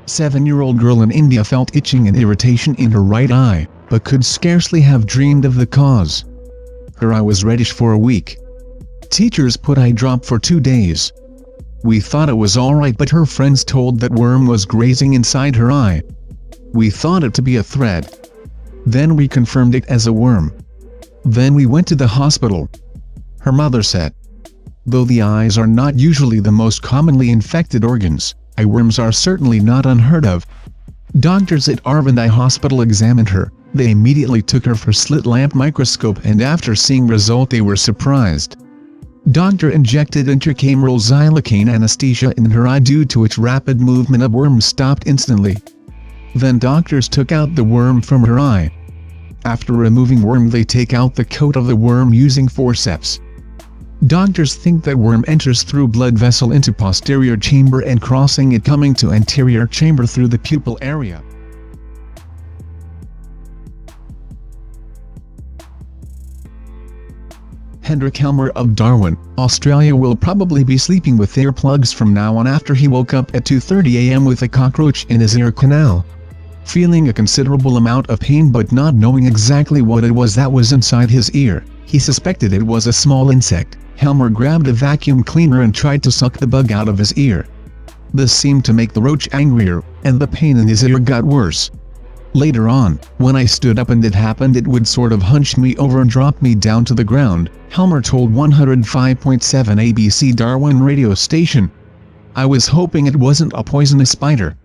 7-year-old girl in India felt itching and irritation in her right eye, but could scarcely have dreamed of the cause. Her eye was reddish for a week. Teachers put eye drop for 2 days. We thought it was alright, but her friends told that worm was grazing inside her eye. We thought it to be a thread. Then we confirmed it as a worm. Then we went to the hospital. Her mother said. Though the eyes are not usually the most commonly infected organs, eye worms are certainly not unheard of. Doctors at Arvind Eye Hospital examined her. They immediately took her for slit lamp microscope, and after seeing result they were surprised. Doctor injected intracameral xylocaine anesthesia in her eye, due to which rapid movement of worm stopped instantly. Then doctors took out the worm from her eye. After removing worm, they take out the coat of the worm using forceps. Doctors think that worm enters through blood vessel into posterior chamber and crossing it coming to anterior chamber through the pupil area. Hendrik Helmer of Darwin, Australia will probably be sleeping with earplugs from now on after he woke up at 2:30 a.m. with a cockroach in his ear canal. Feeling a considerable amount of pain but not knowing exactly what it was that was inside his ear, he suspected it was a small insect. Helmer grabbed a vacuum cleaner and tried to suck the bug out of his ear. This seemed to make the roach angrier, and the pain in his ear got worse. Later on, when I stood up and it happened, it would sort of hunch me over and drop me down to the ground, Helmer told 105.7 ABC Darwin radio station. I was hoping it wasn't a poisonous spider.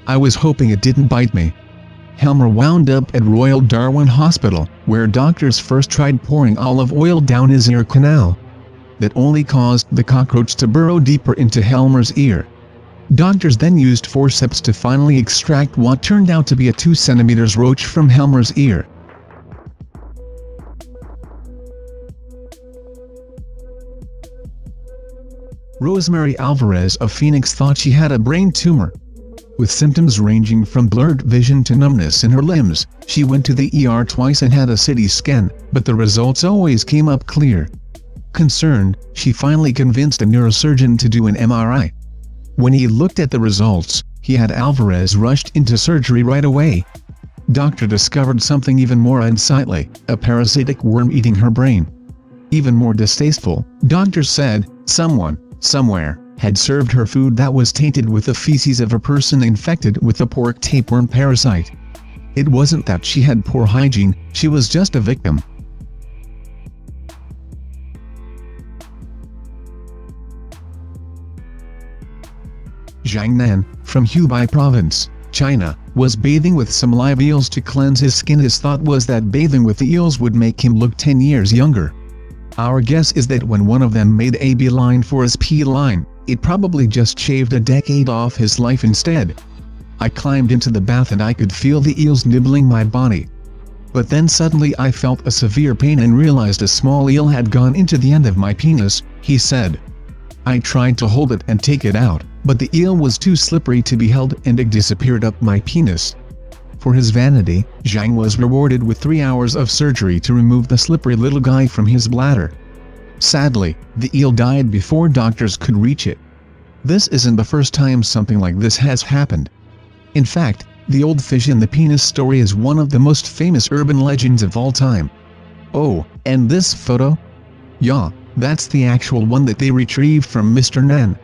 I was hoping it didn't bite me. Helmer wound up at Royal Darwin Hospital, where doctors first tried pouring olive oil down his ear canal. That only caused the cockroach to burrow deeper into Helmer's ear. Doctors then used forceps to finally extract what turned out to be a 2 cm roach from Helmer's ear. Rosemary Alvarez of Phoenix thought she had a brain tumor. With symptoms ranging from blurred vision to numbness in her limbs, she went to the ER twice and had a CT scan, but the results always came up clear. Concerned, she finally convinced a neurosurgeon to do an MRI. When he looked at the results, he had Alvarez rushed into surgery right away. Doctor discovered something even more unsightly, a parasitic worm eating her brain. Even more distasteful, doctors said, someone, somewhere, had served her food that was tainted with the feces of a person infected with the pork tapeworm parasite. It wasn't that she had poor hygiene, she was just a victim. Zhang Nan, from Hubei province, China, was bathing with some live eels to cleanse his skin. His thought was that bathing with the eels would make him look 10 years younger. Our guess is that when one of them made a beeline for his pee line, it probably just shaved a decade off his life instead. I climbed into the bath and I could feel the eels nibbling my body. But then suddenly I felt a severe pain and realized a small eel had gone into the end of my penis, he said. I tried to hold it and take it out, but the eel was too slippery to be held and it disappeared up my penis. For his vanity, Zhang was rewarded with 3 hours of surgery to remove the slippery little guy from his bladder. Sadly, the eel died before doctors could reach it. This isn't the first time something like this has happened. In fact, the old fish in the penis story is one of the most famous urban legends of all time. Oh, and this photo? Yeah, that's the actual one that they retrieved from Mr. Nan.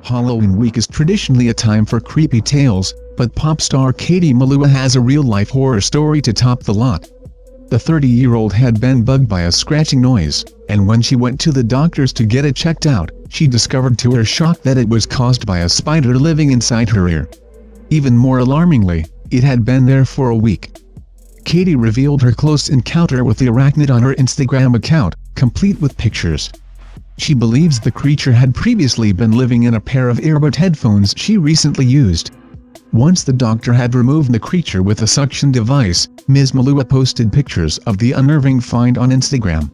Halloween week is traditionally a time for creepy tales, but pop star Katie Malua has a real-life horror story to top the lot. The 30-year-old had been bugged by a scratching noise, and when she went to the doctors to get it checked out, she discovered to her shock that it was caused by a spider living inside her ear. Even more alarmingly, it had been there for a week. Katie revealed her close encounter with the arachnid on her Instagram account, complete with pictures. She believes the creature had previously been living in a pair of earbud headphones she recently used. Once the doctor had removed the creature with a suction device, Ms. Malua posted pictures of the unnerving find on Instagram.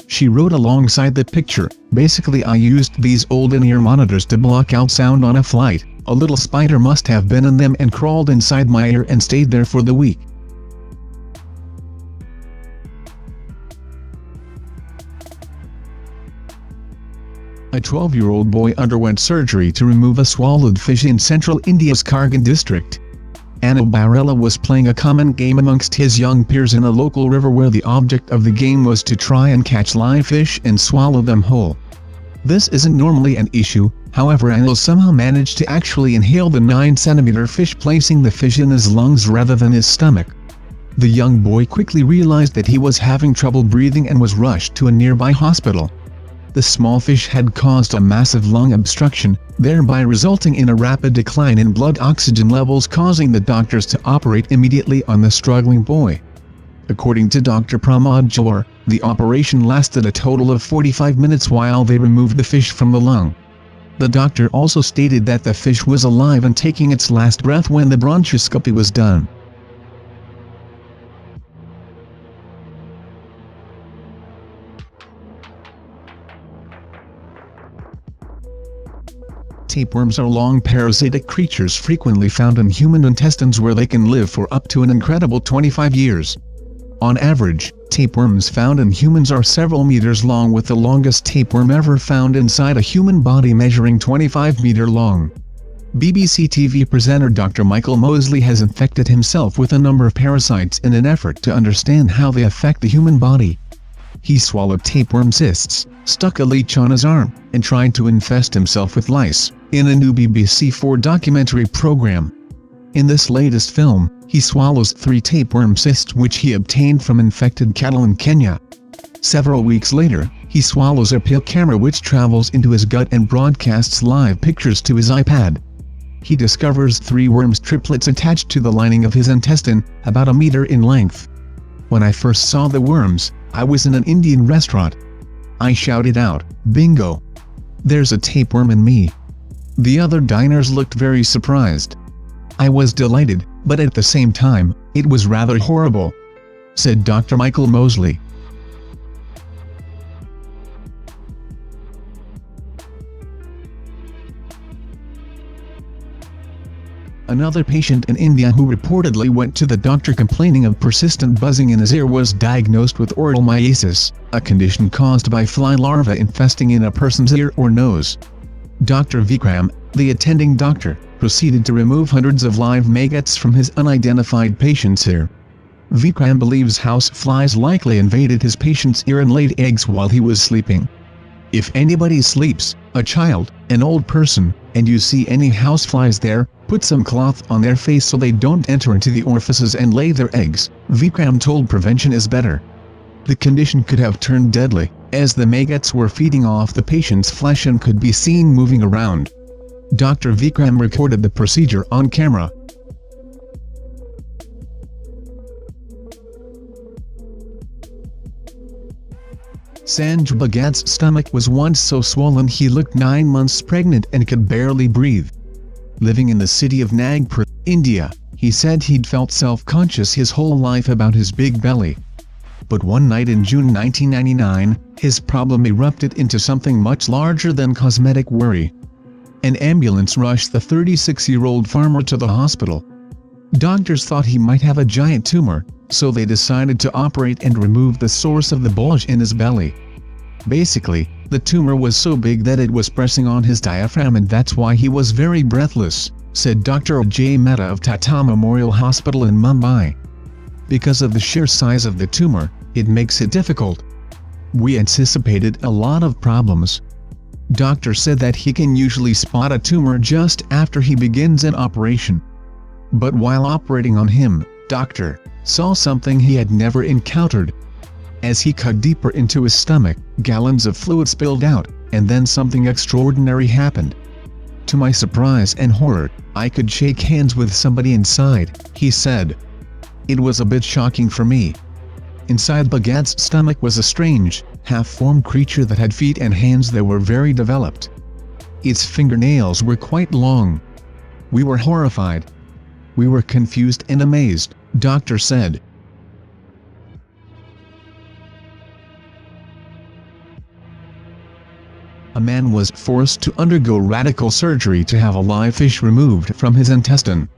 She wrote alongside the picture, "Basically I used these old in-ear monitors to block out sound on a flight. A little spider must have been in them and crawled inside my ear and stayed there for the week." A 12-year-old boy underwent surgery to remove a swallowed fish in central India's Kargil district. Barella was playing a common game amongst his young peers in a local river where the object of the game was to try and catch live fish and swallow them whole. This isn't normally an issue, however Anil somehow managed to actually inhale the 9-centimeter fish, placing the fish in his lungs rather than his stomach. The young boy quickly realized that he was having trouble breathing and was rushed to a nearby hospital. The small fish had caused a massive lung obstruction, thereby resulting in a rapid decline in blood oxygen levels, causing the doctors to operate immediately on the struggling boy. According to Dr. Pramod Jor, the operation lasted a total of 45 minutes while they removed the fish from the lung. The doctor also stated that the fish was alive and taking its last breath when the bronchoscopy was done. Tapeworms are long parasitic creatures frequently found in human intestines, where they can live for up to an incredible 25 years. On average, tapeworms found in humans are several meters long, with the longest tapeworm ever found inside a human body measuring 25 meters long. BBC TV presenter Dr. Michael Mosley has infected himself with a number of parasites in an effort to understand how they affect the human body. He swallowed tapeworm cysts, stuck a leech on his arm, and tried to infest himself with lice, in a new BBC 4 documentary program. In this latest film, he swallows 3 tapeworm cysts which he obtained from infected cattle in Kenya. Several weeks later, he swallows a pill camera which travels into his gut and broadcasts live pictures to his iPad. He discovers 3 worms triplets attached to the lining of his intestine, about a meter in length. When I first saw the worms, I was in an Indian restaurant. I shouted out, "Bingo! There's a tapeworm in me." The other diners looked very surprised. I was delighted, but at the same time, it was rather horrible, said Dr. Michael Mosley. Another patient in India who reportedly went to the doctor complaining of persistent buzzing in his ear was diagnosed with oral myiasis, a condition caused by fly larvae infesting in a person's ear or nose. Dr. Vikram, the attending doctor, proceeded to remove hundreds of live maggots from his unidentified patient's ear. Vikram believes house flies likely invaded his patient's ear and laid eggs while he was sleeping. If anybody sleeps, a child, an old person, and you see any houseflies there, put some cloth on their face so they don't enter into the orifices and lay their eggs, Vikram told. Prevention is better. The condition could have turned deadly, as the maggots were feeding off the patient's flesh and could be seen moving around. Dr. Vikram recorded the procedure on camera. Sanj Bhagat's stomach was once so swollen he looked 9 months pregnant and could barely breathe. Living in the city of Nagpur, India, he said he'd felt self-conscious his whole life about his big belly. But one night in June 1999, his problem erupted into something much larger than cosmetic worry. An ambulance rushed the 36-year-old farmer to the hospital. Doctors thought he might have a giant tumor, so they decided to operate and remove the source of the bulge in his belly. Basically, the tumor was so big that it was pressing on his diaphragm, and that's why he was very breathless, said Dr. Ajay Mehta of Tata Memorial Hospital in Mumbai. Because of the sheer size of the tumor, it makes it difficult. We anticipated a lot of problems. Doctor said that he can usually spot a tumor just after he begins an operation. But while operating on him, Doctor saw something he had never encountered. As he cut deeper into his stomach, gallons of fluid spilled out, and then something extraordinary happened. To my surprise and horror, I could shake hands with somebody inside, he said. It was a bit shocking for me. Inside Bhagat's stomach was a strange, half-formed creature that had feet and hands that were very developed. Its fingernails were quite long. We were horrified. We were confused and amazed, Doctor said. A man was forced to undergo radical surgery to have a live fish removed from his intestine.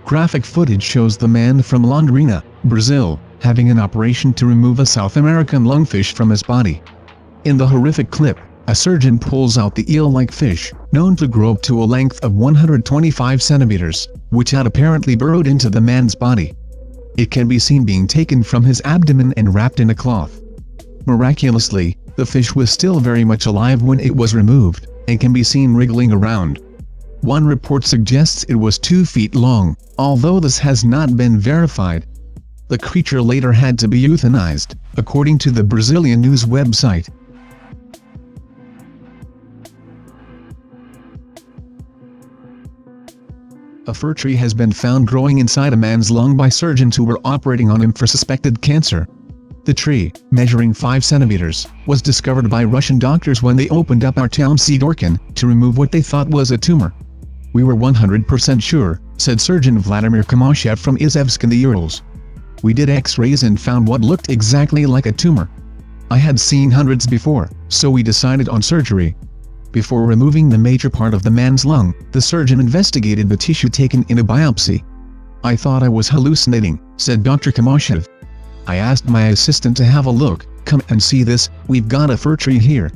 Graphic footage shows the man from Londrina, Brazil, having an operation to remove a South American lungfish from his body. In the horrific clip, A surgeon pulls out the eel-like fish, known to grow up to a length of 125 centimeters, which had apparently burrowed into the man's body. It can be seen being taken from his abdomen and wrapped in a cloth. Miraculously, the fish was still very much alive when it was removed, and can be seen wriggling around. One report suggests it was 2 feet long, although this has not been verified. The creature later had to be euthanized, according to the Brazilian news website. A fir tree has been found growing inside a man's lung by surgeons who were operating on him for suspected cancer. The tree, measuring 5 centimeters, was discovered by Russian doctors when they opened up Artyom Sidorkin to remove what they thought was a tumor. "We were 100% sure," said surgeon Vladimir Kamashev from Izhevsk in the Urals. "We did x-rays and found what looked exactly like a tumor. I had seen hundreds before, so we decided on surgery." Before removing the major part of the man's lung, the surgeon investigated the tissue taken in a biopsy. "I thought I was hallucinating," said Dr. Kamashev. "I asked my assistant to have a look. 'Come and see this, we've got a fir tree here.'